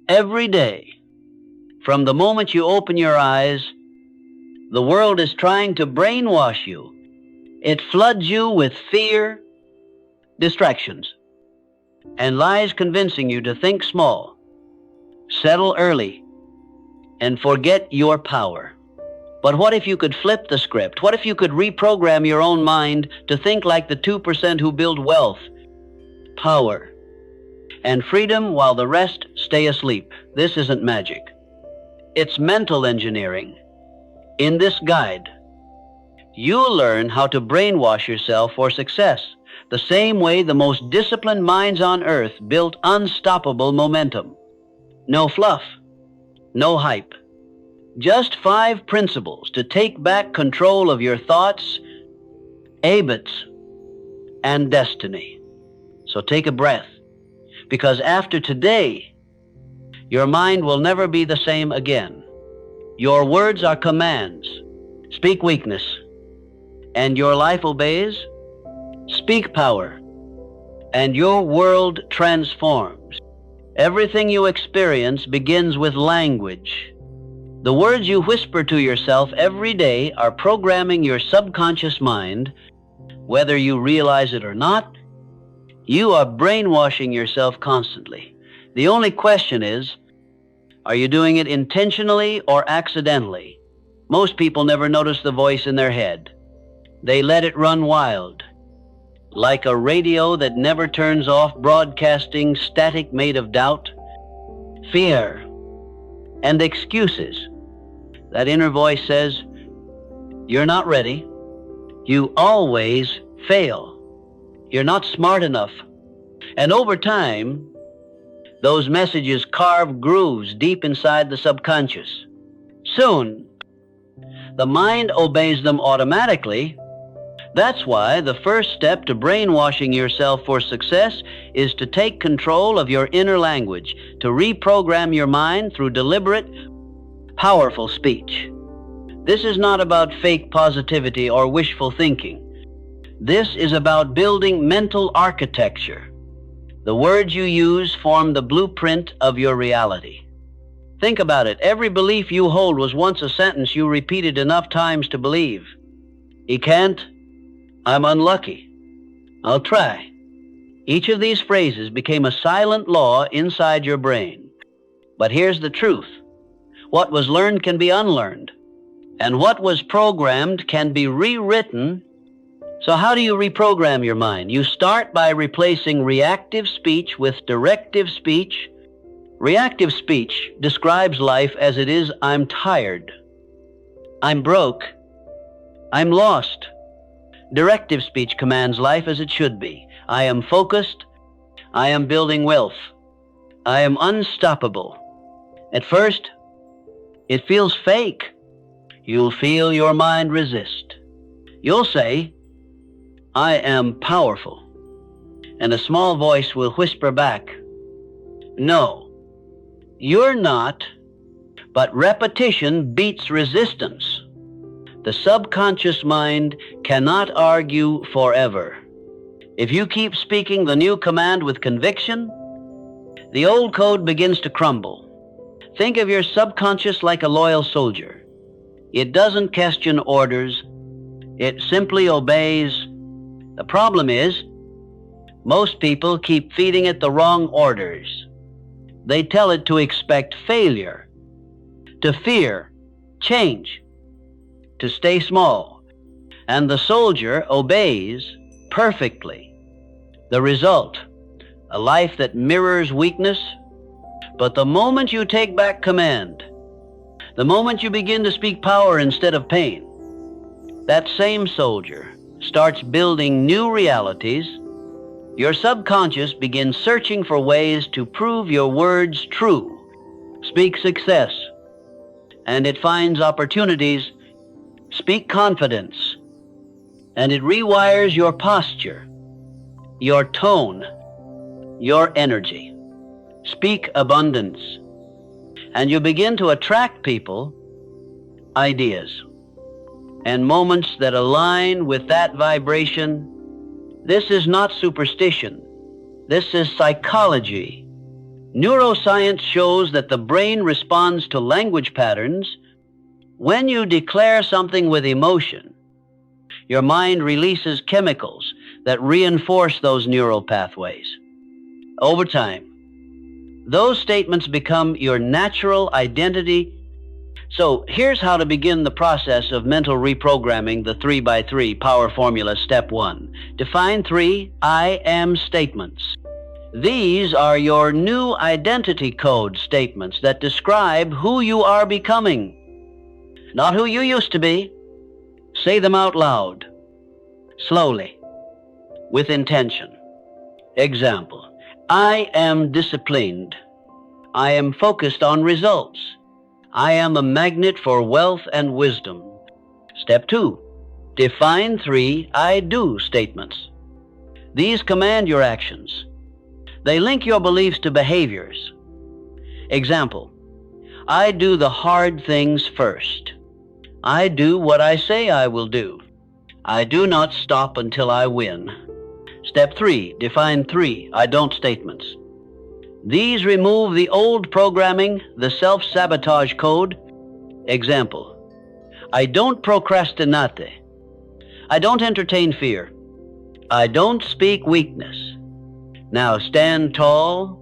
Every day, from the moment you open your eyes, the world is trying to brainwash you. It floods you with fear, distractions, and lies convincing you to think small, settle early, and forget your power. But what if you could flip the script? What if you could reprogram your own mind to think like the 2% who build wealth, power, and freedom while the rest stay asleep? This isn't magic. It's mental engineering. In this guide, you'll learn how to brainwash yourself for success, the same way the most disciplined minds on earth built unstoppable momentum. No fluff, no hype. Just 5 principles to take back control of your thoughts, habits, and destiny. So take a breath, because after today, your mind will never be the same again. Your words are commands. Speak weakness, and your life obeys. Speak power, and your world transforms. Everything you experience begins with language. The words you whisper to yourself every day are programming your subconscious mind. Whether you realize it or not, you are brainwashing yourself constantly. The only question is, are you doing it intentionally or accidentally? Most people never notice the voice in their head. They let it run wild, like a radio that never turns off, broadcasting static made of doubt, fear, and excuses. That inner voice says, you're not ready. You always fail. You're not smart enough. And over time, those messages carve grooves deep inside the subconscious. Soon, the mind obeys them automatically. That's why the first step to brainwashing yourself for success is to take control of your inner language, to reprogram your mind through deliberate, powerful speech. This is not about fake positivity or wishful thinking. This is about building mental architecture. The words you use form the blueprint of your reality. Think about it. Every belief you hold was once a sentence you repeated enough times to believe. He can't. I'm unlucky. I'll try. Each of these phrases became a silent law inside your brain. But here's the truth. What was learned can be unlearned, and what was programmed can be rewritten. So how do you reprogram your mind? You start by replacing reactive speech with directive speech. Reactive speech describes life as it is. I'm tired. I'm broke. I'm lost. Directive speech commands life as it should be. I am focused. I am building wealth. I am unstoppable. At first, it feels fake. You'll feel your mind resist. You'll say, I am powerful. And a small voice will whisper back, no, you're not. But repetition beats resistance. The subconscious mind cannot argue forever. If you keep speaking the new command with conviction, the old code begins to crumble. Think of your subconscious like a loyal soldier. It doesn't question orders. It simply obeys. The problem is, most people keep feeding it the wrong orders. They tell it to expect failure, to fear change, to stay small, and the soldier obeys perfectly. The result, a life that mirrors weakness. But the moment you take back command, the moment you begin to speak power instead of pain, that same soldier starts building new realities. Your subconscious begins searching for ways to prove your words true. Speak success, and it finds opportunities. Speak confidence, and it rewires your posture, your tone, your energy. Speak abundance, and you begin to attract people, ideas, and moments that align with that vibration. This is not superstition. This is psychology. Neuroscience shows that the brain responds to language patterns when you declare something with emotion. Your mind releases chemicals that reinforce those neural pathways. Over time, those statements become your natural identity. So here's how to begin the process of mental reprogramming the 3x3 power formula. Step 1. Define 3 I am statements. These are your new identity code statements that describe who you are becoming, not who you used to be. Say them out loud, slowly, with intention. Example: I am disciplined. I am focused on results. I am a magnet for wealth and wisdom. Step 2. Define 3 I do statements. These command your actions. They link your beliefs to behaviors. Example: I do the hard things first. I do what I say I will do. I do not stop until I win. Step 3. Define 3 I don't statements. These remove the old programming, the self-sabotage code. Example: I don't procrastinate. I don't entertain fear. I don't speak weakness. Now stand tall.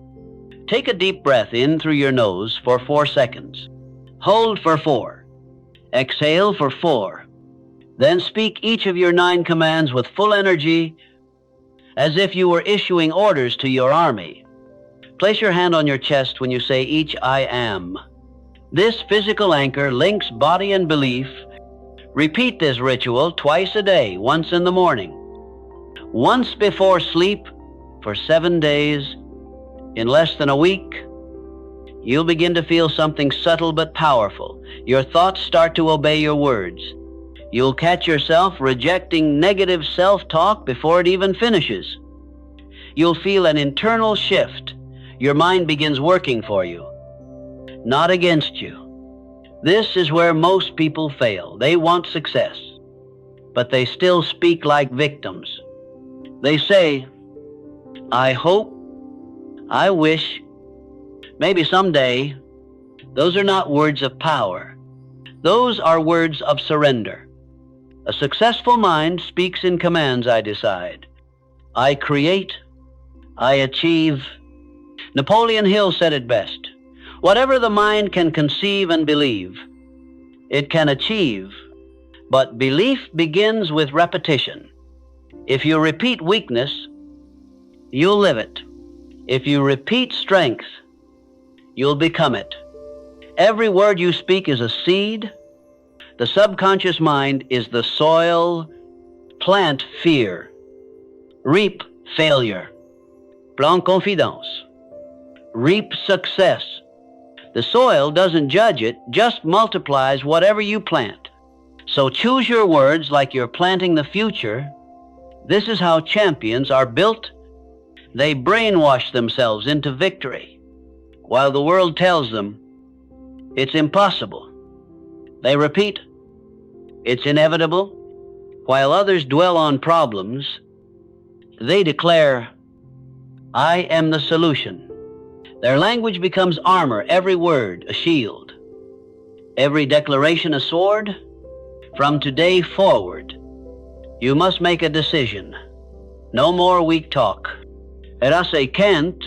Take a deep breath in through your nose for 4 seconds. Hold for 4. Exhale for 4. Then speak each of your 9 commands with full energy, as if you were issuing orders to your army. Place your hand on your chest when you say each I am. This physical anchor links body and belief. Repeat this ritual twice a day, once in the morning, once before sleep, for 7 days. In less than a week, you'll begin to feel something subtle but powerful. Your thoughts start to obey your words. You'll catch yourself rejecting negative self-talk before it even finishes. You'll feel an internal shift. Your mind begins working for you, not against you. This is where most people fail. They want success, but they still speak like victims. They say, I hope, I wish, maybe someday. Those are not words of power. Those are words of surrender. A successful mind speaks in commands. I decide. I create. I achieve. Napoleon Hill said it best. Whatever the mind can conceive and believe, it can achieve. But belief begins with repetition. If you repeat weakness, you'll live it. If you repeat strength, you'll become it. Every word you speak is a seed. The subconscious mind is the soil. Plant fear. Reap failure. Plant confidence. Reap success. The soil doesn't judge it, just multiplies whatever you plant. So choose your words like you're planting the future. This is how champions are built. They brainwash themselves into victory, while the world tells them it's impossible. They repeat, it's inevitable. While others dwell on problems, they declare, I am the solution. Their language becomes armor, every word a shield, every declaration a sword. From today forward, you must make a decision. No more weak talk. And I say can't,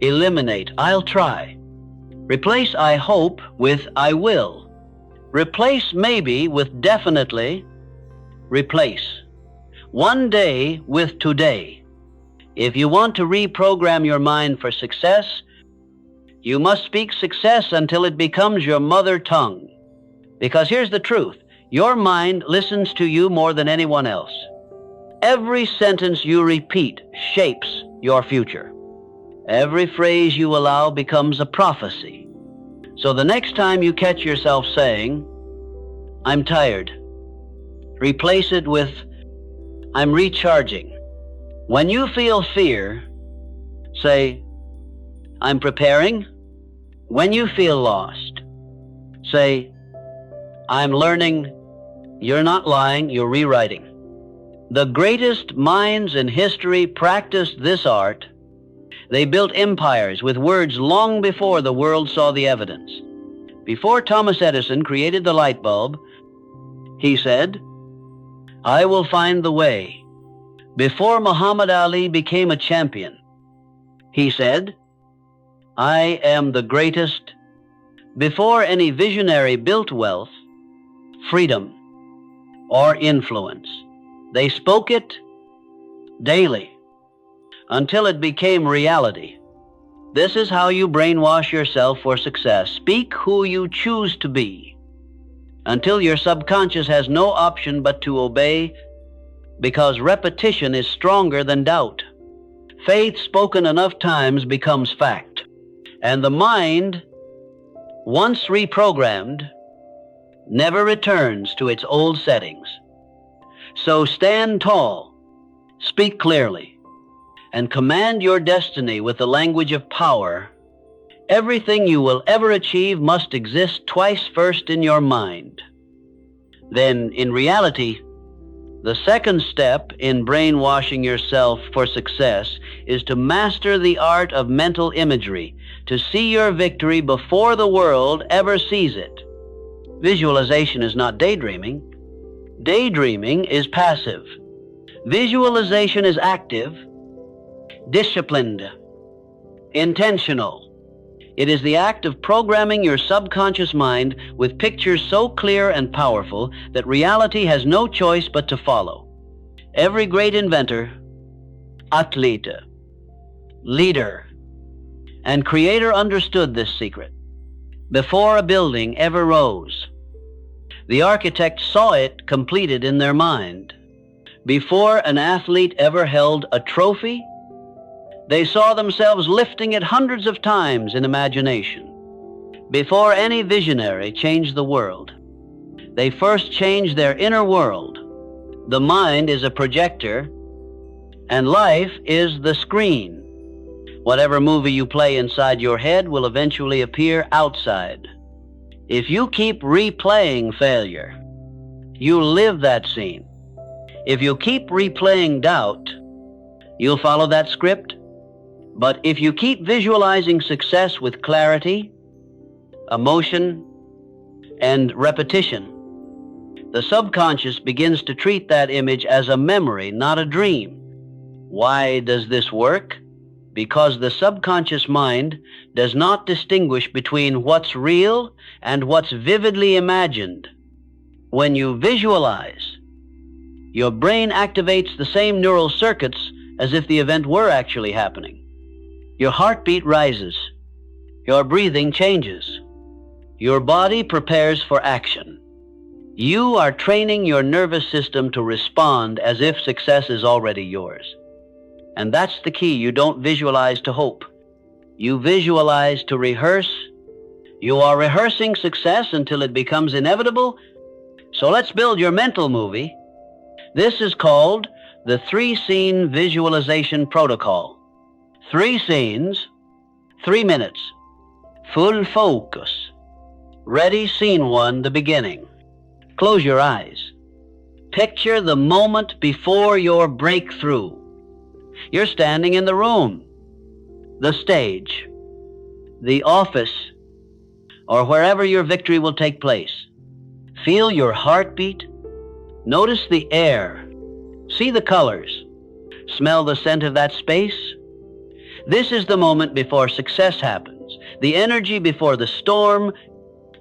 eliminate, I'll try. Replace I hope with I will. Replace maybe with definitely. Replace one day with today. If you want to reprogram your mind for success, you must speak success until it becomes your mother tongue. Because here's the truth, your mind listens to you more than anyone else. Every sentence you repeat shapes your future. Every phrase you allow becomes a prophecy. So the next time you catch yourself saying, I'm tired, replace it with, I'm recharging. When you feel fear, say, I'm preparing. When you feel lost, say, I'm learning. You're not lying, you're rewriting. The greatest minds in history practiced this art. They built empires with words long before the world saw the evidence. Before Thomas Edison created the light bulb, he said, "I will find the way." Before Muhammad Ali became a champion, he said, "I am the greatest." Before any visionary built wealth, freedom, or influence, they spoke it daily until it became reality. This is how you brainwash yourself for success. Speak who you choose to be until your subconscious has no option but to obey, because repetition is stronger than doubt. Faith spoken enough times becomes fact, and the mind, once reprogrammed, never returns to its old settings. So stand tall, speak clearly, and command your destiny with the language of power. Everything you will ever achieve must exist twice, first in your mind, then in reality. The second step in brainwashing yourself for success is to master the art of mental imagery, to see your victory before the world ever sees it. Visualization is not daydreaming. Daydreaming is passive. Visualization is active, disciplined, intentional. It is the act of programming your subconscious mind with pictures so clear and powerful that reality has no choice but to follow. Every great inventor, athlete, leader, and creator understood this secret. Before a building ever rose, the architect saw it completed in their mind. Before an athlete ever held a trophy, they saw themselves lifting it hundreds of times in imagination. Before any visionary changed the world, they first changed their inner world. The mind is a projector, and life is the screen. Whatever movie you play inside your head will eventually appear outside. If you keep replaying failure, you'll live that scene. If you keep replaying doubt, you'll follow that script. But if you keep visualizing success with clarity, emotion, and repetition, the subconscious begins to treat that image as a memory, not a dream. Why does this work? Because the subconscious mind does not distinguish between what's real and what's vividly imagined. When you visualize, your brain activates the same neural circuits as if the event were actually happening. Your heartbeat rises. Your breathing changes. Your body prepares for action. You are training your nervous system to respond as if success is already yours. And that's the key. You don't visualize to hope. You visualize to rehearse. You are rehearsing success until it becomes inevitable. So let's build your mental movie. This is called the 3-scene visualization protocol. 3 scenes, 3 minutes, full focus. Ready, scene 1, the beginning. Close your eyes. Picture the moment before your breakthrough. You're standing in the room, the stage, the office, or wherever your victory will take place. Feel your heartbeat. Notice the air. See the colors. Smell the scent of that space. This is the moment before success happens, the energy before the storm,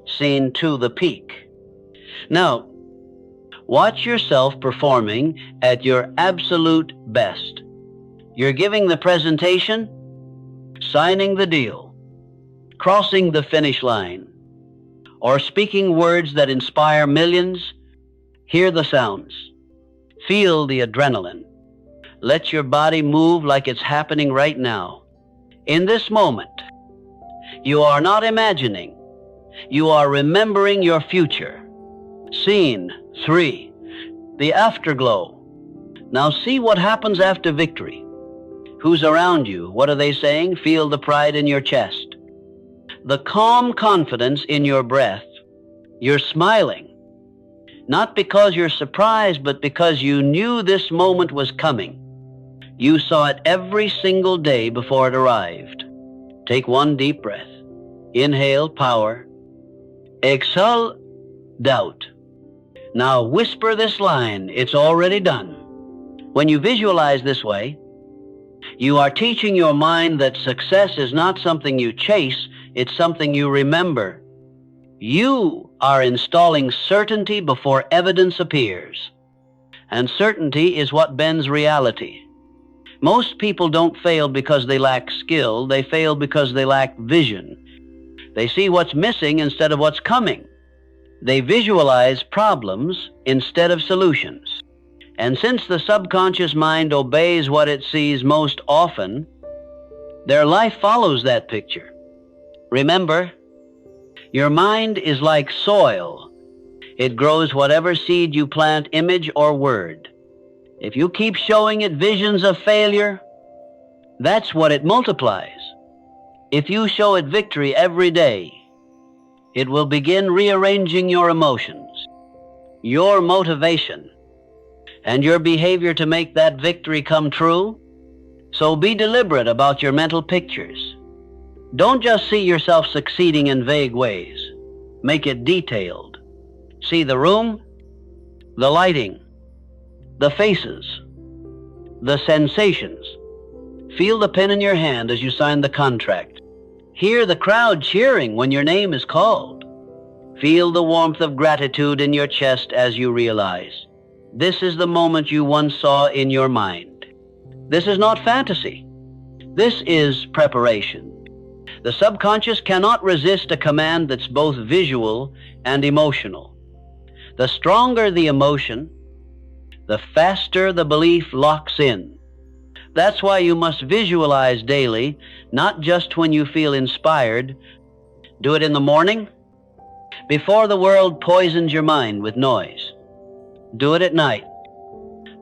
scene 2, the peak. Now, watch yourself performing at your absolute best. You're giving the presentation, signing the deal, crossing the finish line, or speaking words that inspire millions. Hear the sounds. Feel the adrenaline. Let your body move like it's happening right now. In this moment, you are not imagining. You are remembering your future. Scene 3, the afterglow. Now see what happens after victory. Who's around you? What are they saying? Feel the pride in your chest. The calm confidence in your breath. You're smiling. Not because you're surprised, but because you knew this moment was coming. You saw it every single day before it arrived. Take one deep breath. Inhale, power. Exhale, doubt. Now whisper this line, it's already done. When you visualize this way, you are teaching your mind that success is not something you chase, it's something you remember. You are installing certainty before evidence appears. And certainty is what bends reality. Most people don't fail because they lack skill, they fail because they lack vision. They see what's missing instead of what's coming. They visualize problems instead of solutions. And since the subconscious mind obeys what it sees most often, their life follows that picture. Remember, your mind is like soil. It grows whatever seed you plant, image or word. If you keep showing it visions of failure, that's what it multiplies. If you show it victory every day, it will begin rearranging your emotions, your motivation, and your behavior to make that victory come true. So be deliberate about your mental pictures. Don't just see yourself succeeding in vague ways. Make it detailed. See the room, the lighting, the faces, the sensations. Feel the pen in your hand as you sign the contract. Hear the crowd cheering when your name is called. Feel the warmth of gratitude in your chest as you realize this is the moment you once saw in your mind. This is not fantasy. This is preparation. The subconscious cannot resist a command that's both visual and emotional. The stronger the emotion, the faster the belief locks in. That's why you must visualize daily, not just when you feel inspired. Do it in the morning, before the world poisons your mind with noise. Do it at night.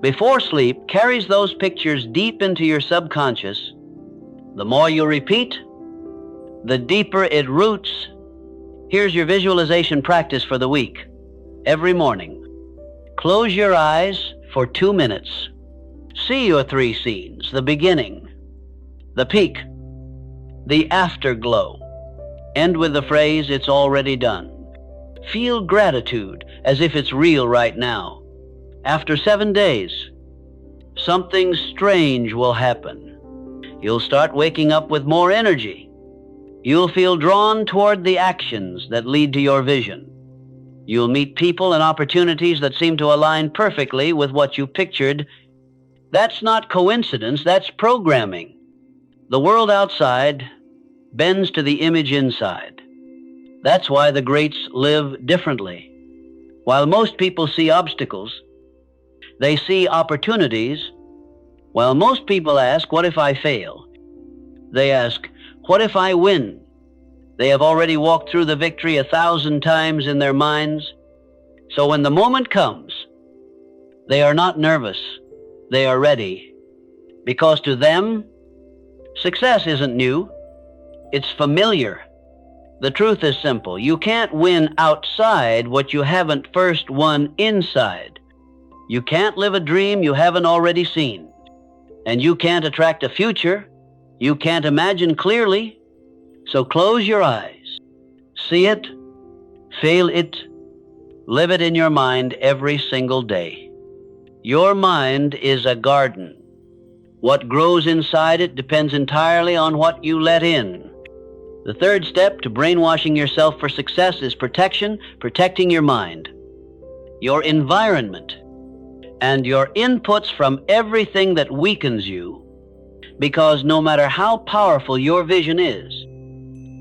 Before sleep, carries those pictures deep into your subconscious. The more you repeat, the deeper it roots. Here's your visualization practice for the week. Every morning, close your eyes for 2 minutes. See your 3 scenes, the beginning, the peak, the afterglow. End with the phrase, it's already done. Feel gratitude as if it's real right now. After 7 days, something strange will happen. You'll start waking up with more energy. You'll feel drawn toward the actions that lead to your vision. You'll meet people and opportunities that seem to align perfectly with what you pictured. That's not coincidence, that's programming. The world outside bends to the image inside. That's why the greats live differently. While most people see obstacles, they see opportunities. While most people ask, what if I fail? They ask, what if I win? They have already walked through the victory 1,000 times in their minds. So when the moment comes, they are not nervous. They are ready. Because to them, success isn't new. It's familiar. The truth is simple. You can't win outside what you haven't first won inside. You can't live a dream you haven't already seen. And you can't attract a future you can't imagine clearly. So close your eyes. See it, feel it, live it in your mind every single day. Your mind is a garden. What grows inside it depends entirely on what you let in. The third step to brainwashing yourself for success is protection, protecting your mind, your environment, and your inputs from everything that weakens you. Because no matter how powerful your vision is,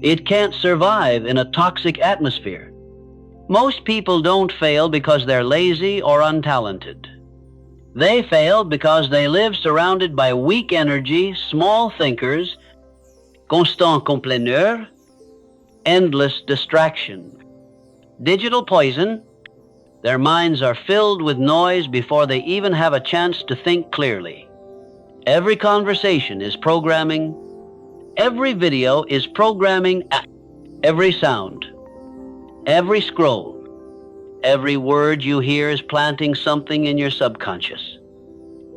it can't survive in a toxic atmosphere. Most people don't fail because they're lazy or untalented. They fail because they live surrounded by weak energy, small thinkers, constant complaineurs, endless distraction. Digital poison. Their minds are filled with noise before they even have a chance to think clearly. Every conversation is programming. Every video is programming. Every sound, every scroll, every word you hear is planting something in your subconscious.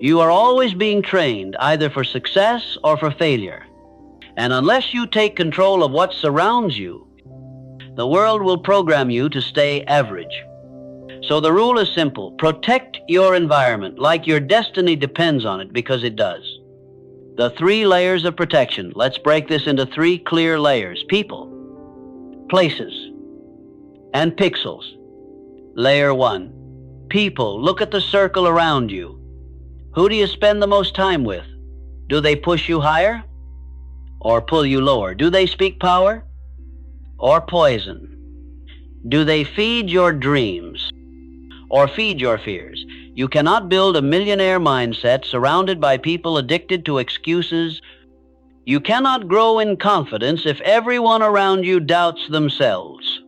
You are always being trained either for success or for failure. And unless you take control of what surrounds you, the world will program you to stay average. So the rule is simple. Protect your environment like your destiny depends on it, because it does. The 3 layers of protection. Let's break this into 3 clear layers. People, places, and pixels. Layer 1. People. Look at the circle around you. Who do you spend the most time with? Do they push you higher or pull you lower? Do they speak power or poison? Do they feed your dreams or feed your fears? You cannot build a millionaire mindset surrounded by people addicted to excuses. You cannot grow in confidence if everyone around you doubts themselves.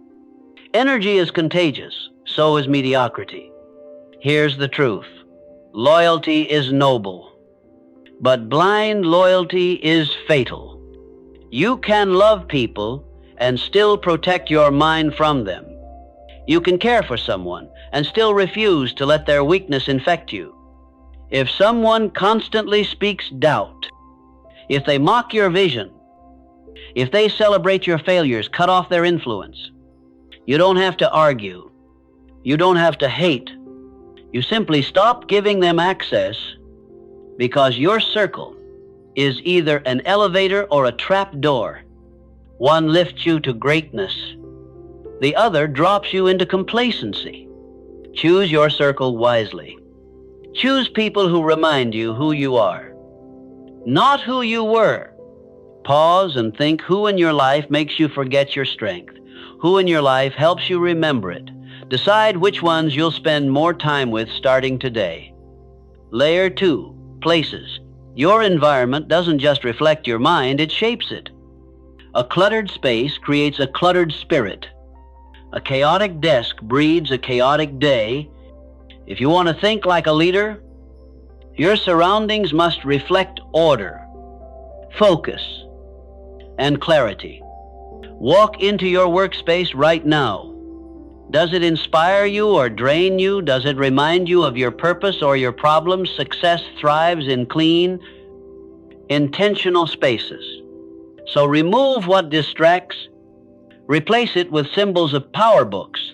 Energy is contagious, so is mediocrity. Here's the truth. Loyalty is noble, but blind loyalty is fatal. You can love people and still protect your mind from them. You can care for someone and still refuse to let their weakness infect you. If someone constantly speaks doubt, if they mock your vision, if they celebrate your failures, cut off their influence. You don't have to argue. You don't have to hate. You simply stop giving them access, because your circle is either an elevator or a trap door. One lifts you to greatness. The other drops you into complacency. Choose your circle wisely. Choose people who remind you who you are, not who you were. Pause and think who in your life makes you forget your strength, who in your life helps you remember it. Decide which ones you'll spend more time with starting today. Layer 2, places. Your environment doesn't just reflect your mind, it shapes it. A cluttered space creates a cluttered spirit. A chaotic desk breeds a chaotic day. If you want to think like a leader, your surroundings must reflect order, focus, and clarity. Walk into your workspace right now. Does it inspire you or drain you? Does it remind you of your purpose or your problems? Success thrives in clean, intentional spaces. So remove what distracts. Replace it with symbols of power books,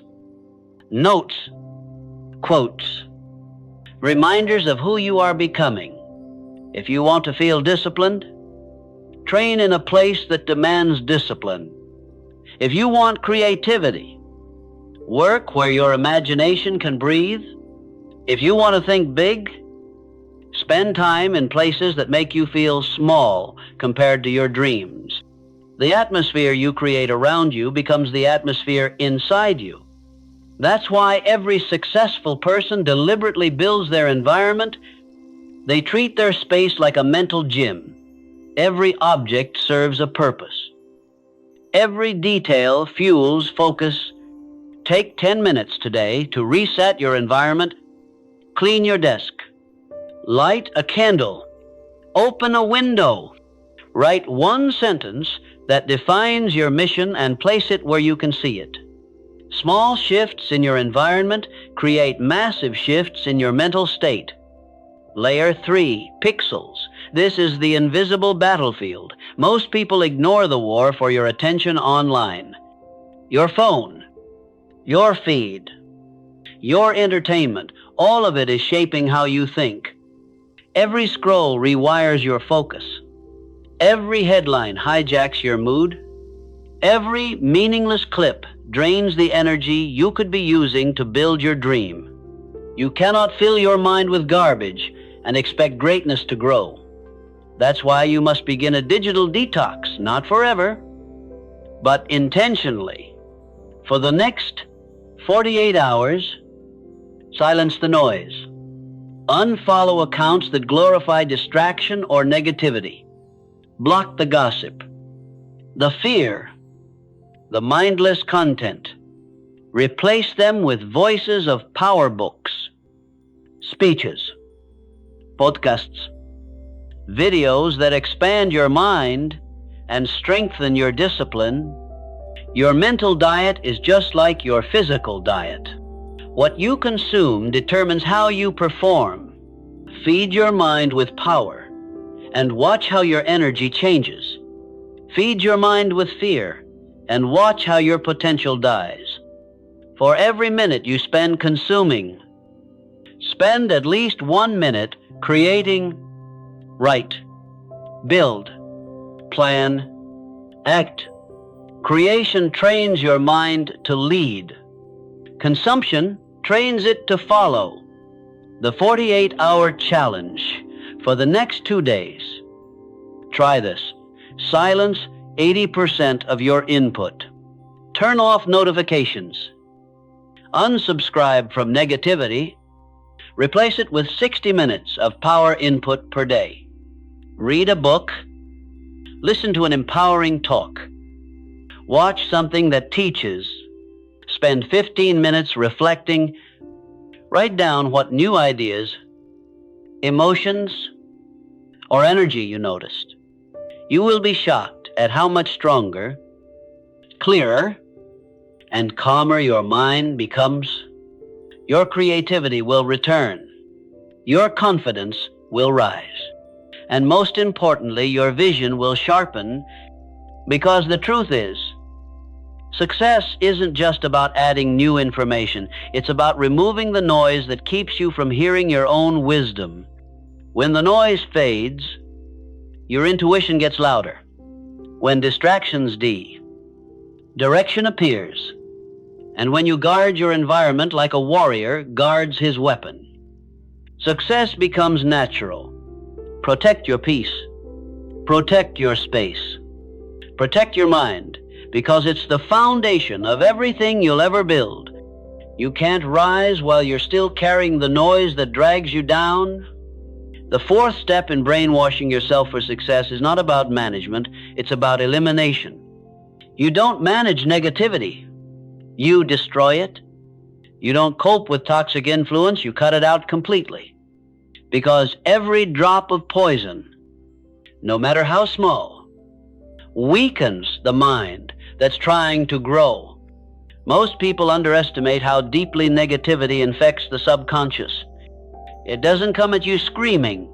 notes, quotes, reminders of who you are becoming. If you want to feel disciplined, train in a place that demands discipline. If you want creativity, work where your imagination can breathe. If you want to think big, spend time in places that make you feel small compared to your dreams. The atmosphere you create around you becomes the atmosphere inside you. That's why every successful person deliberately builds their environment. They treat their space like a mental gym. Every object serves a purpose. Every detail fuels focus. Take 10 minutes today to reset your environment. Clean your desk. Light a candle. Open a window. Write one sentence that defines your mission and place it where you can see it. Small shifts in your environment create massive shifts in your mental state. Layer 3, pixels. This is the invisible battlefield. Most people ignore the war for your attention online. Your phone, your feed, your entertainment, all of it is shaping how you think. Every scroll rewires your focus. Every headline hijacks your mood. Every meaningless clip drains the energy you could be using to build your dream. You cannot fill your mind with garbage and expect greatness to grow. That's why you must begin a digital detox, not forever, but intentionally. For the next 48 hours, silence the noise. Unfollow accounts that glorify distraction or negativity. Block the gossip, the fear, the mindless content. Replace them with voices of power books, speeches, podcasts, videos that expand your mind and strengthen your discipline. Your mental diet is just like your physical diet. What you consume determines how you perform. Feed your mind with power and watch how your energy changes. Feed your mind with fear and watch how your potential dies. For every minute you spend consuming, spend at least 1 minute creating, write, build, plan, act. Creation trains your mind to lead. Consumption trains it to follow. The 48-hour challenge for the next 2 days. Try this. Silence 80% of your input. Turn off notifications. Unsubscribe from negativity. Replace it with 60 minutes of power input per day. Read a book. Listen to an empowering talk. Watch something that teaches. Spend 15 minutes reflecting. Write down what new ideas, emotions, or energy you noticed. You will be shocked at how much stronger, clearer, and calmer your mind becomes. Your creativity will return. Your confidence will rise. And most importantly, your vision will sharpen, because the truth is, success isn't just about adding new information. It's about removing the noise that keeps you from hearing your own wisdom. When the noise fades, your intuition gets louder. When distractions direction appears. And when you guard your environment like a warrior guards his weapon, success becomes natural. Protect your peace. Protect your space. Protect your mind, because it's the foundation of everything you'll ever build. You can't rise while you're still carrying the noise that drags you down. The fourth step in brainwashing yourself for success is not about management, it's about elimination. You don't manage negativity. You destroy it. You don't cope with toxic influence, you cut it out completely. Because every drop of poison, no matter how small, weakens the mind that's trying to grow. Most people underestimate how deeply negativity infects the subconscious. It doesn't come at you screaming.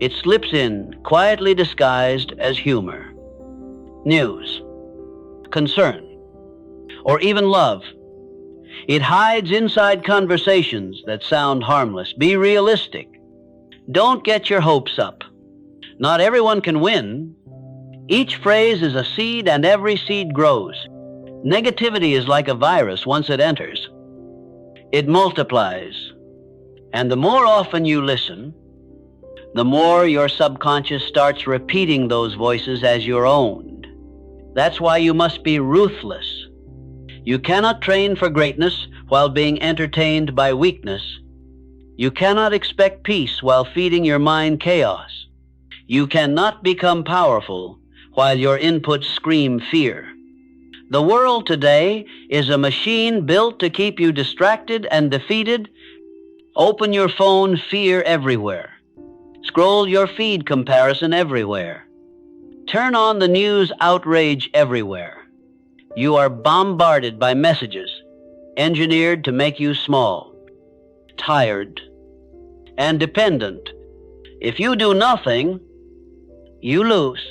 It slips in, quietly disguised as humor, news, concern, or even love. It hides inside conversations that sound harmless. Be realistic. Don't get your hopes up. Not everyone can win. Each phrase is a seed, and every seed grows. Negativity is like a virus. Once it enters, it multiplies. And the more often you listen, the more your subconscious starts repeating those voices as your own. That's why you must be ruthless. You cannot train for greatness while being entertained by weakness. You cannot expect peace while feeding your mind chaos. You cannot become powerful while your inputs scream fear. The world today is a machine built to keep you distracted and defeated. Open your phone, fear everywhere. Scroll your feed, comparison everywhere. Turn on the news, outrage everywhere. You are bombarded by messages engineered to make you small, tired, and dependent. If you do nothing, you lose.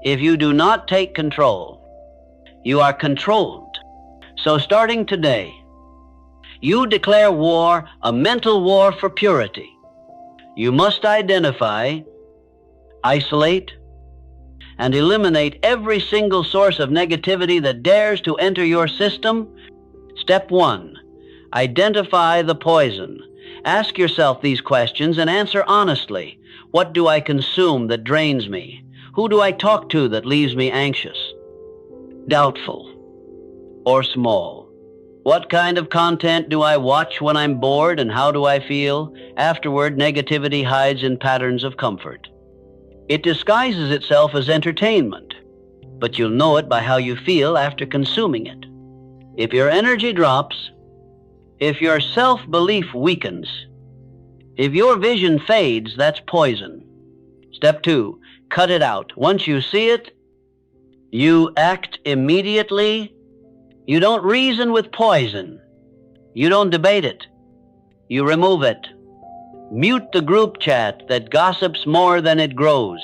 If you do not take control, you are controlled. So starting today, you declare war, a mental war for purity. You must identify, isolate, and eliminate every single source of negativity that dares to enter your system. Step 1, identify the poison. Ask yourself these questions and answer honestly. What do I consume that drains me? Who do I talk to that leaves me anxious, doubtful, or small? What kind of content do I watch when I'm bored, and how do I feel? Afterward, negativity hides in patterns of comfort. It disguises itself as entertainment, but you'll know it by how you feel after consuming it. If your energy drops, if your self-belief weakens, if your vision fades, that's poison. Step 2, cut it out. Once you see it, you act immediately. You don't reason with poison. You don't debate it. You remove it. Mute the group chat that gossips more than it grows.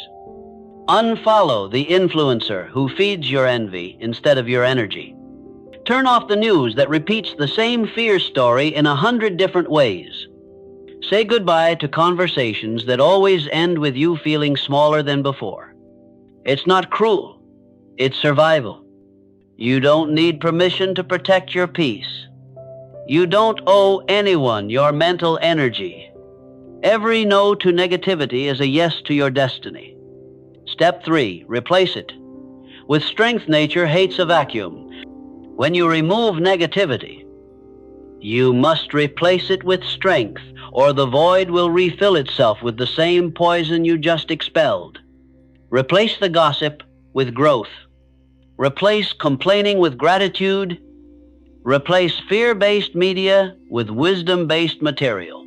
Unfollow the influencer who feeds your envy instead of your energy. Turn off the news that repeats the same fear story in 100 different ways. Say goodbye to conversations that always end with you feeling smaller than before. It's not cruel. It's survival. You don't need permission to protect your peace. You don't owe anyone your mental energy. Every no to negativity is a yes to your destiny. Step 3, replace it. With strength, nature hates a vacuum. When you remove negativity, you must replace it with strength, or the void will refill itself with the same poison you just expelled. Replace the gossip with growth. Replace complaining with gratitude. Replace fear-based media with wisdom-based material.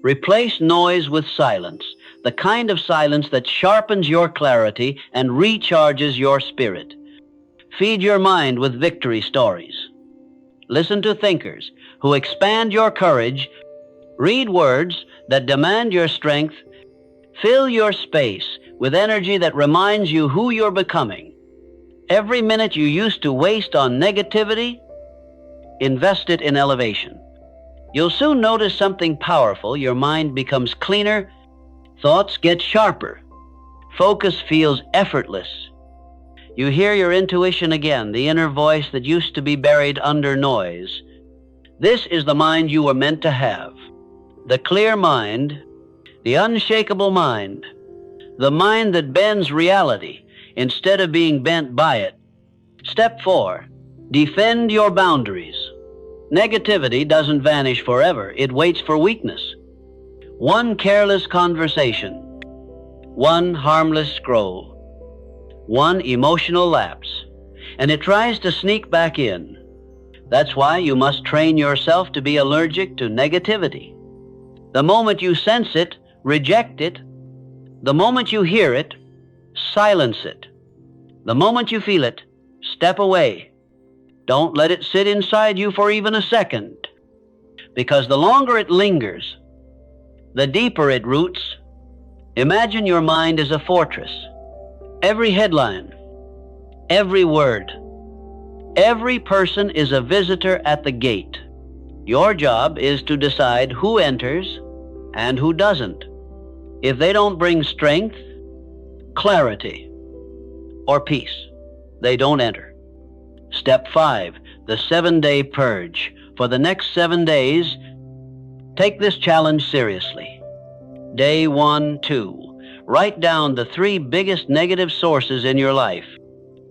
Replace noise with silence, the kind of silence that sharpens your clarity and recharges your spirit. Feed your mind with victory stories. Listen to thinkers who expand your courage. Read words that demand your strength. Fill your space with energy that reminds you who you're becoming. Every minute you used to waste on negativity, invest it in elevation. You'll soon notice something powerful. Your mind becomes cleaner, thoughts get sharper, focus feels effortless. You hear your intuition again, the inner voice that used to be buried under noise. This is the mind you were meant to have. The clear mind, the unshakable mind, the mind that bends reality instead of being bent by it. Step 4, defend your boundaries. Negativity doesn't vanish forever. It waits for weakness. One careless conversation, one harmless scroll, one emotional lapse, and it tries to sneak back in. That's why you must train yourself to be allergic to negativity. The moment you sense it, reject it. The moment you hear it, silence it. The moment you feel it, step away. Don't let it sit inside you for even a second, because the longer it lingers, the deeper it roots. Imagine your mind as a fortress. Every headline, every word, every person is a visitor at the gate. Your job is to decide who enters and who doesn't. If they don't bring strength, clarity, or peace, they don't enter. Step 5, the 7-day purge. For the next 7 days, take this challenge seriously. Day 1, 2, write down the 3 biggest negative sources in your life.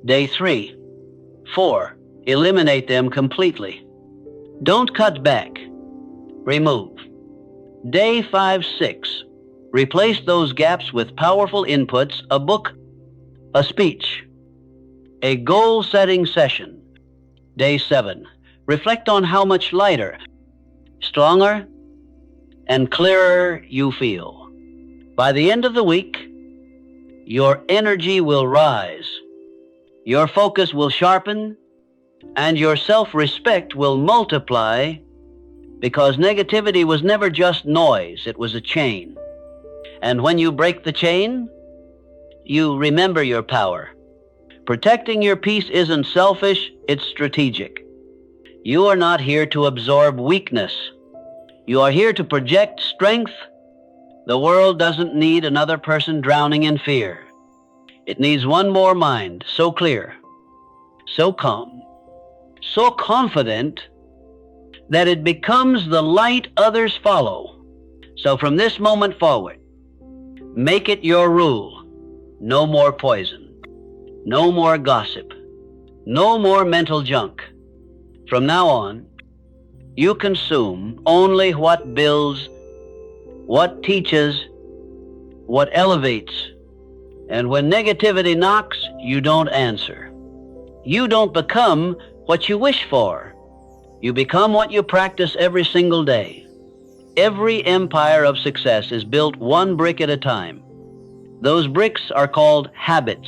Day 3, 4, eliminate them completely. Don't cut back. Remove. Day 5, 6, replace those gaps with powerful inputs, a book, a speech, a goal-setting session. Day 7, reflect on how much lighter, stronger, and clearer you feel. By the end of the week, your energy will rise, your focus will sharpen, and your self-respect will multiply, because negativity was never just noise, it was a chain. And when you break the chain, you remember your power. Protecting your peace isn't selfish, it's strategic. You are not here to absorb weakness. You are here to project strength. The world doesn't need another person drowning in fear. It needs one more mind, so clear, so calm, so confident that it becomes the light others follow. So from this moment forward, make it your rule. No more poison. No more gossip. No more mental junk. From now on, you consume only what builds, what teaches, what elevates. And when negativity knocks, you don't answer. You don't become what you wish for. You become what you practice every single day. Every empire of success is built one brick at a time. Those bricks are called habits.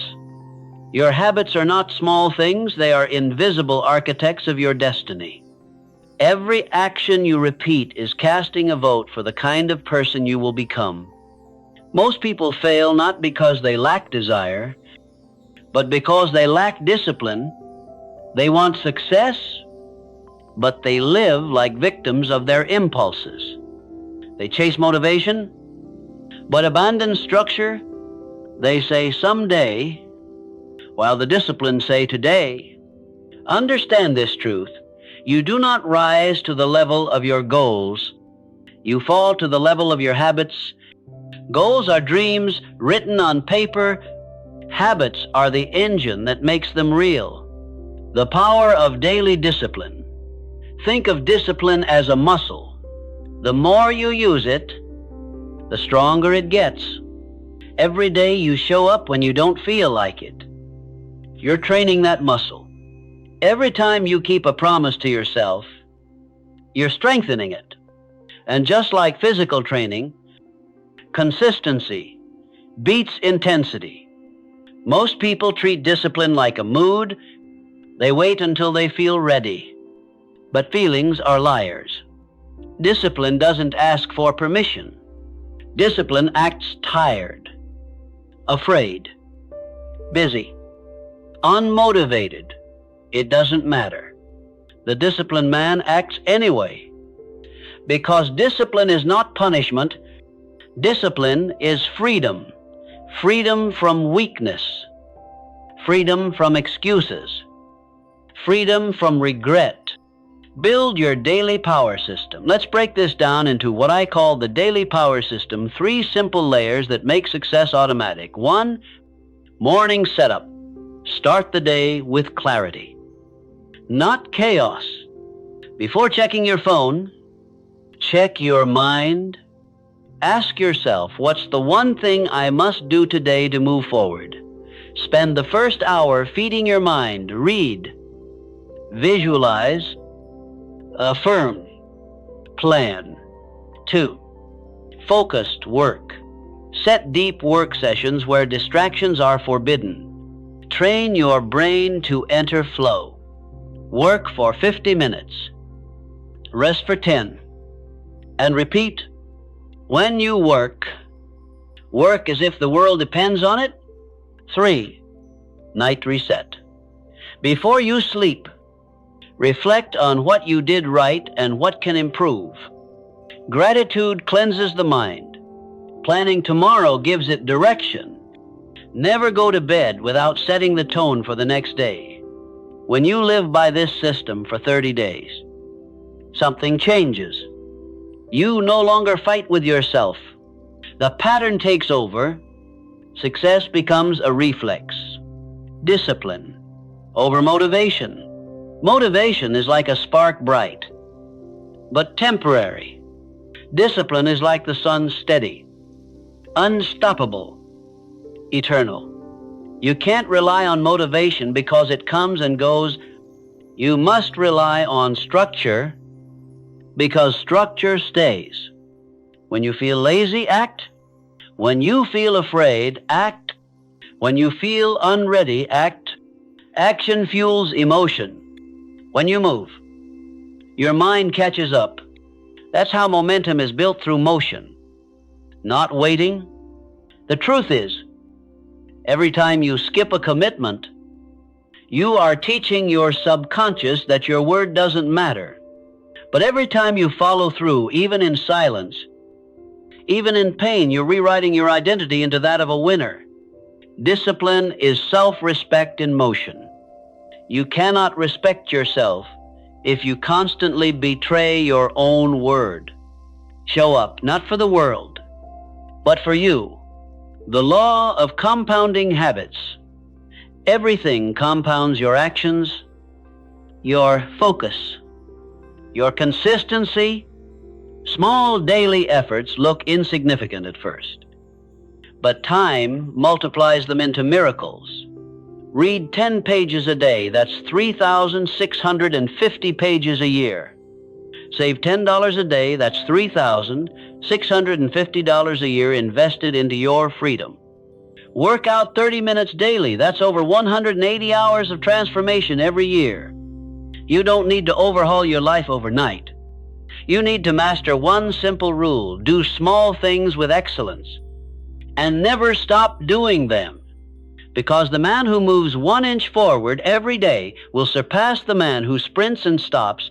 Your habits are not small things, they are invisible architects of your destiny. Every action you repeat is casting a vote for the kind of person you will become. Most people fail not because they lack desire, but because they lack discipline. They want success, but they live like victims of their impulses. They chase motivation, but abandon structure. They say someday, while the disciplines say today. Understand this truth. You do not rise to the level of your goals. You fall to the level of your habits. Goals are dreams written on paper. Habits are the engine that makes them real. The power of daily discipline. Think of discipline as a muscle. The more you use it, the stronger it gets. Every day you show up when you don't feel like it. You're training that muscle. Every time you keep a promise to yourself, you're strengthening it. And just like physical training, consistency beats intensity. Most people treat discipline like a mood. They wait until they feel ready. But feelings are liars. Discipline doesn't ask for permission. Discipline acts tired, afraid, busy, unmotivated. It doesn't matter. The disciplined man acts anyway. Because discipline is not punishment. Discipline is freedom. Freedom from weakness. Freedom from excuses. Freedom from regret. Build your daily power system. Let's break this down into what I call the daily power system. 3 simple layers that make success automatic. 1, morning setup. Start the day with clarity, not chaos. Before checking your phone, check your mind. Ask yourself, what's the one thing I must do today to move forward? Spend the first hour feeding your mind. Read, visualize, affirm, plan. 2, focused work. Set deep work sessions where distractions are forbidden. Train your brain to enter flow. Work for 50 minutes. Rest for 10. And repeat, when you work as if the world depends on it. 3, night reset. Before you sleep, reflect on what you did right and what can improve. Gratitude cleanses the mind. Planning tomorrow gives it direction. Never go to bed without setting the tone for the next day. When you live by this system for 30 days, something changes. You no longer fight with yourself. The pattern takes over. Success becomes a reflex. Discipline over motivation. Motivation is like a spark bright, but temporary. Discipline is like the sun, steady, unstoppable, eternal. You can't rely on motivation because it comes and goes. You must rely on structure because structure stays. When you feel lazy, act. When you feel afraid, act. When you feel unready, act. Action fuels emotion. When you move, your mind catches up. That's how momentum is built, through motion, not waiting. The truth is, every time you skip a commitment, you are teaching your subconscious that your word doesn't matter. But every time you follow through, even in silence, even in pain, you're rewriting your identity into that of a winner. Discipline is self-respect in motion. You cannot respect yourself if you constantly betray your own word. Show up, not for the world, but for you. The law of compounding habits. Everything compounds: your actions, your focus, your consistency. Small daily efforts look insignificant at first, but time multiplies them into miracles. Read 10 pages a day. That's 3,650 pages a year. Save $10 a day. That's $3,650 a year invested into your freedom. Work out 30 minutes daily. That's over 180 hours of transformation every year. You don't need to overhaul your life overnight. You need to master one simple rule: do small things with excellence and never stop doing them. Because the man who moves 1 inch forward every day will surpass the man who sprints and stops.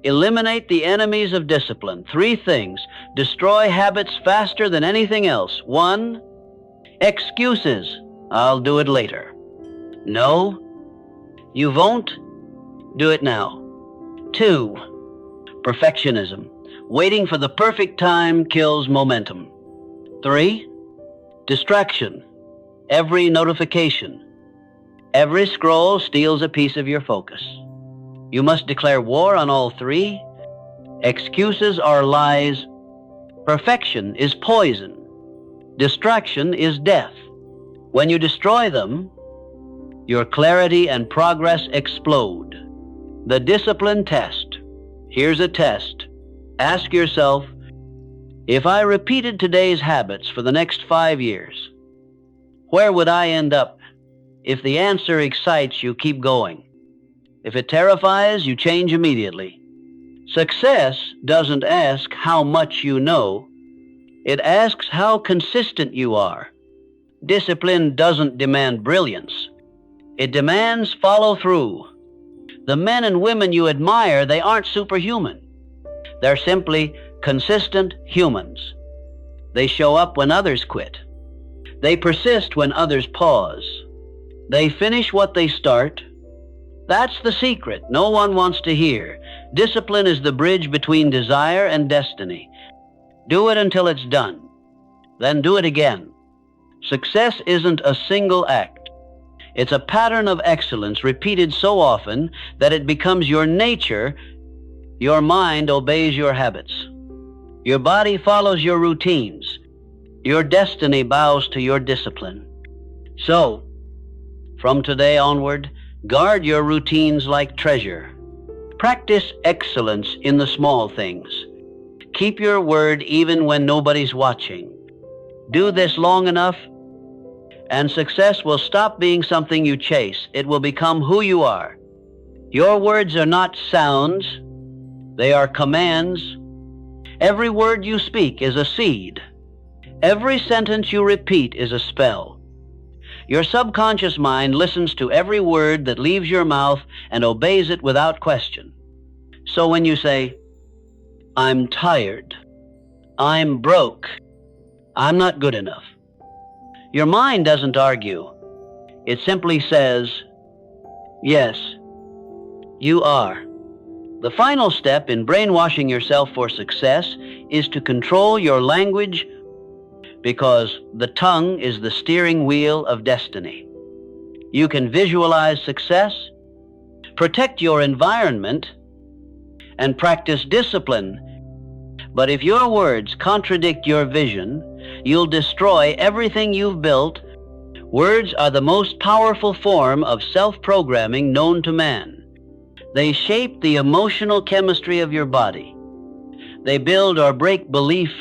Eliminate the enemies of discipline. 3 things destroy habits faster than anything else. 1, excuses. I'll do it later. No, you won't. Do it now. 2, perfectionism. Waiting for the perfect time kills momentum. 3, distraction. Every notification, every scroll steals a piece of your focus. You must declare war on all 3. Excuses are lies. Perfection is poison. Distraction is death. When you destroy them, your clarity and progress explode. The discipline test. Here's a test. Ask yourself, if I repeated today's habits for the next 5 years, where would I end up? If the answer excites you, keep going. If it terrifies, you change immediately. Success doesn't ask how much you know. It asks how consistent you are. Discipline doesn't demand brilliance. It demands follow-through. The men and women you admire, they aren't superhuman. They're simply consistent humans. They show up when others quit. They persist when others pause. They finish what they start. That's the secret no one wants to hear. Discipline is the bridge between desire and destiny. Do it until it's done. Then do it again. Success isn't a single act. It's a pattern of excellence repeated so often that it becomes your nature. Your mind obeys your habits. Your body follows your routines. Your destiny bows to your discipline. So, from today onward, guard your routines like treasure. Practice excellence in the small things. Keep your word even when nobody's watching. Do this long enough, and success will stop being something you chase. It will become who you are. Your words are not sounds. They are commands. Every word you speak is a seed. Every sentence you repeat is a spell. Your subconscious mind listens to every word that leaves your mouth and obeys it without question. So when you say, I'm tired, I'm broke, I'm not good enough, your mind doesn't argue. It simply says, yes, you are. The final step in brainwashing yourself for success is to control your language, because the tongue is the steering wheel of destiny. You can visualize success, protect your environment, and practice discipline. But if your words contradict your vision, you'll destroy everything you've built. Words are the most powerful form of self-programming known to man. They shape the emotional chemistry of your body. They build or break belief.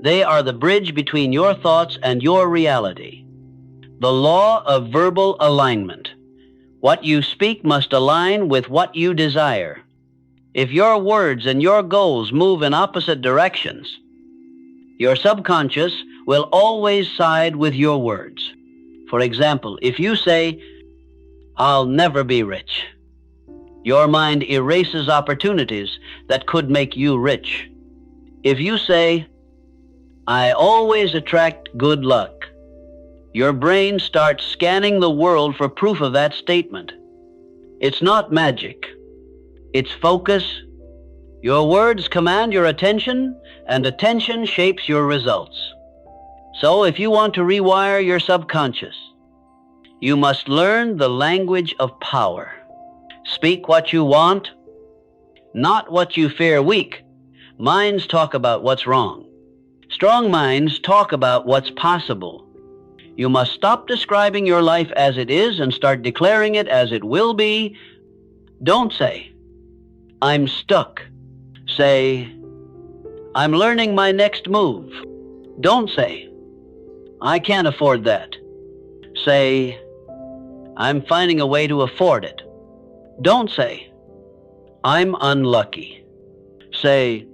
They are the bridge between your thoughts and your reality. The law of verbal alignment. What you speak must align with what you desire. If your words and your goals move in opposite directions, your subconscious will always side with your words. For example, if you say, I'll never be rich, your mind erases opportunities that could make you rich. If you say, I always attract good luck, your brain starts scanning the world for proof of that statement. It's not magic. It's focus. Your words command your attention, and attention shapes your results. So if you want to rewire your subconscious, you must learn the language of power. Speak what you want, not what you fear. Weak minds talk about what's wrong. Strong minds talk about what's possible. You must stop describing your life as it is and start declaring it as it will be. Don't say, I'm stuck. Say, I'm learning my next move. Don't say, I can't afford that. Say, I'm finding a way to afford it. Don't say, I'm unlucky. Say,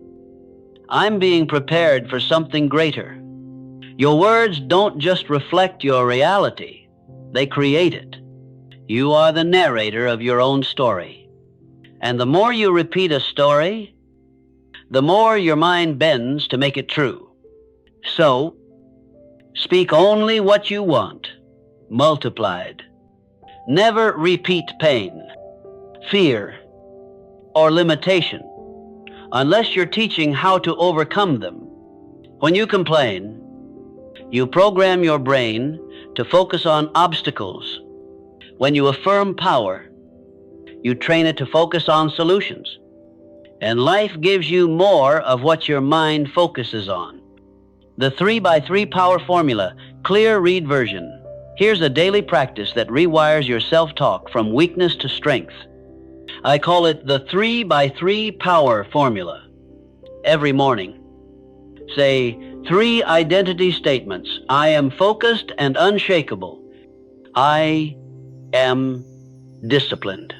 I'm being prepared for something greater. Your words don't just reflect your reality, they create it. You are the narrator of your own story. And the more you repeat a story, the more your mind bends to make it true. So, speak only what you want, multiplied. Never repeat pain, fear, or limitation, unless you're teaching how to overcome them. When you complain, you program your brain to focus on obstacles. When you affirm power, you train it to focus on solutions. And life gives you more of what your mind focuses on. The 3x3 power formula, clear read version. Here's a daily practice that rewires your self-talk from weakness to strength. I call it the 3x3 power formula. Every morning, say 3 identity statements. I am focused and unshakable. I am disciplined,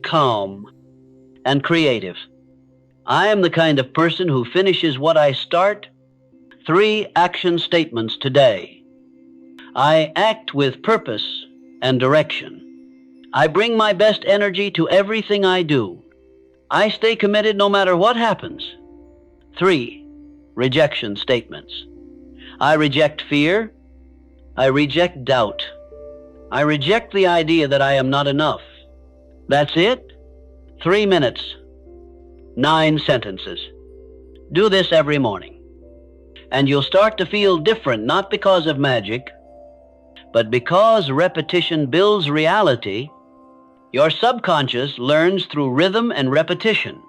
calm, and creative. I am the kind of person who finishes what I start. 3 action statements today. I act with purpose and direction. I bring my best energy to everything I do. I stay committed no matter what happens. 3 rejection statements. I reject fear. I reject doubt. I reject the idea that I am not enough. That's it. 3 minutes. 9 sentences. Do this every morning. And you'll start to feel different, not because of magic, but because repetition builds reality. Your subconscious learns through rhythm and repetition.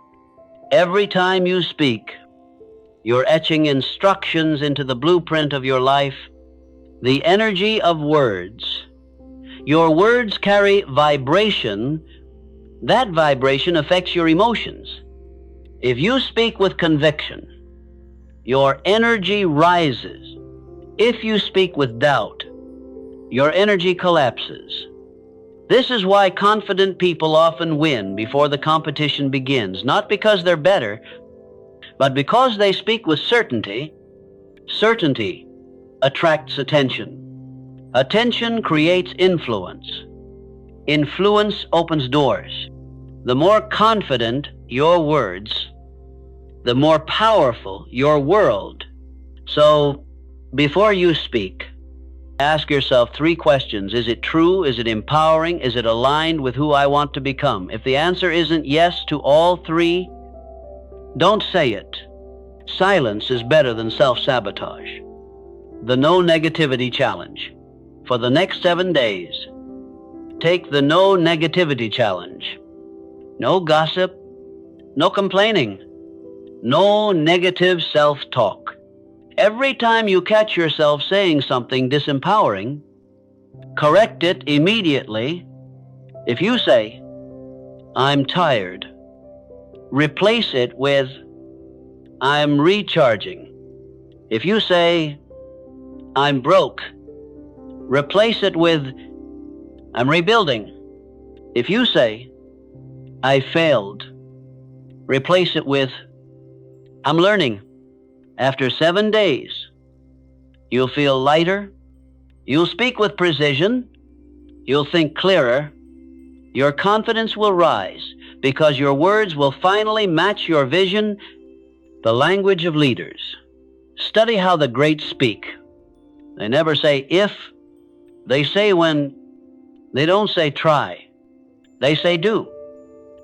Every time you speak, you're etching instructions into the blueprint of your life. The energy of words. Your words carry vibration. That vibration affects your emotions. If you speak with conviction, your energy rises. If you speak with doubt, your energy collapses. This is why confident people often win before the competition begins, not because they're better, but because they speak with certainty. Certainty attracts attention. Attention creates influence. Influence opens doors. The more confident your words, the more powerful your world. So, before you speak, ask yourself 3 questions. Is it true? Is it empowering? Is it aligned with who I want to become? If the answer isn't yes to all 3, don't say it. Silence is better than self-sabotage. The No Negativity Challenge. For the next 7 days, take the No Negativity Challenge. No gossip, no complaining, no negative self-talk. Every time you catch yourself saying something disempowering, correct it immediately. If you say, I'm tired, replace it with, I'm recharging. If you say, I'm broke, replace it with, I'm rebuilding. If you say, I failed, replace it with, I'm learning. After 7 days, you'll feel lighter, you'll speak with precision, you'll think clearer, your confidence will rise because your words will finally match your vision, the language of leaders. Study how the greats speak. They never say if, they say when. They don't say try, they say do.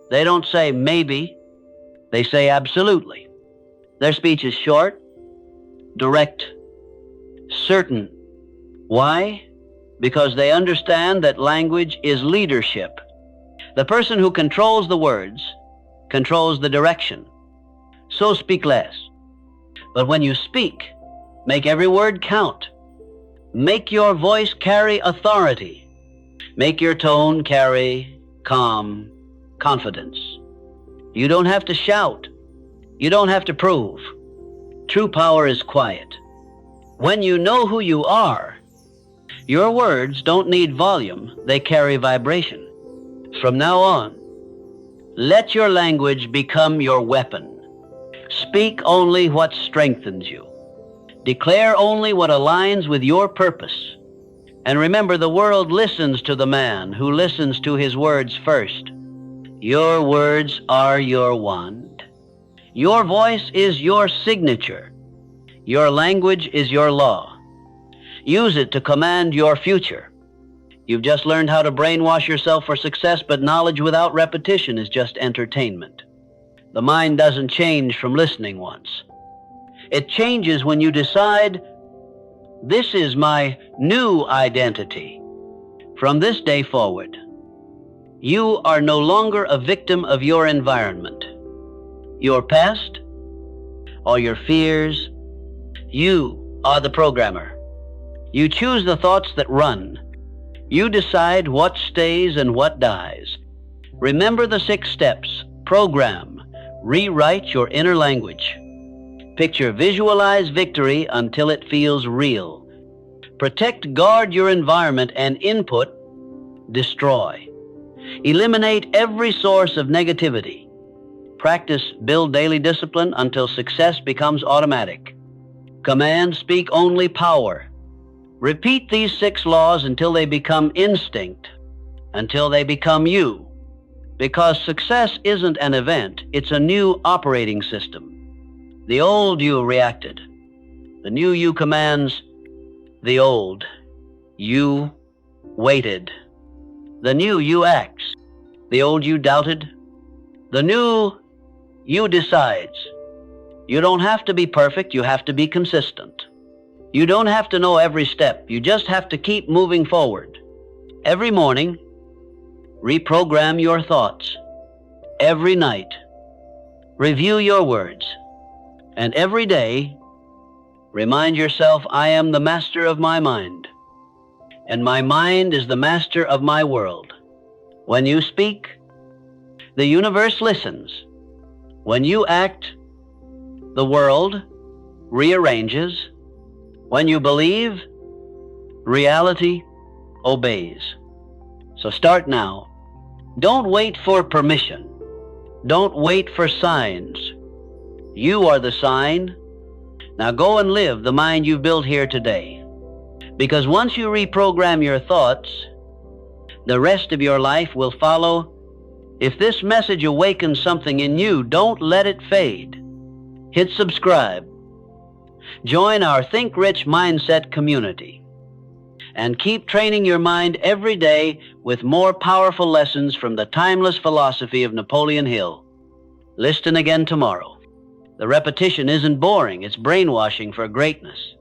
They don't say maybe, they say absolutely. Their speech is short, direct, certain. Why? Because they understand that language is leadership. The person who controls the words controls the direction. So speak less. But when you speak, make every word count. Make your voice carry authority. Make your tone carry calm confidence. You don't have to shout. You don't have to prove. True power is quiet. When you know who you are, your words don't need volume, they carry vibration. From now on, Let your language become your weapon. Speak only what strengthens you. Declare only what aligns with your purpose. And remember, the world listens to the man who listens to his words first. Your words are your wand. Your voice is your signature. Your language is your law. Use it to command your future. You've just learned how to brainwash yourself for success, but knowledge without repetition is just entertainment. The mind doesn't change from listening once. It changes when you decide, this is my new identity. From this day forward, you are no longer a victim of your environment, your past, or your fears. You are the programmer. You choose the thoughts that run. You decide what stays and what dies. Remember the 6 steps. Program. Rewrite your inner language. Picture, visualize victory until it feels real. Protect, guard your environment, and input, destroy. Eliminate every source of negativity. Practice, build daily discipline until success becomes automatic. Command, speak only power. Repeat these 6 laws until they become instinct, until they become you. Because success isn't an event, it's a new operating system. The old you reacted. The new you commands. The old you waited. The new you acts. The old you doubted. The new you decides. You don't have to be perfect, you have to be consistent. You don't have to know every step, you just have to keep moving forward. Every morning, reprogram your thoughts. Every night, review your words. And every day, remind yourself, I am the master of my mind, and my mind is the master of my world. When you speak, the universe listens. When you act, the world rearranges. When you believe, reality obeys. So start now. Don't wait for permission. Don't wait for signs. You are the sign. Now go and live the mind you've built here today. Because once you reprogram your thoughts, the rest of your life will follow. If this message awakens something in you, don't let it fade. Hit subscribe. Join our Think Rich Mindset community. And keep training your mind every day with more powerful lessons from the timeless philosophy of Napoleon Hill. Listen again tomorrow. The repetition isn't boring, it's brainwashing for greatness.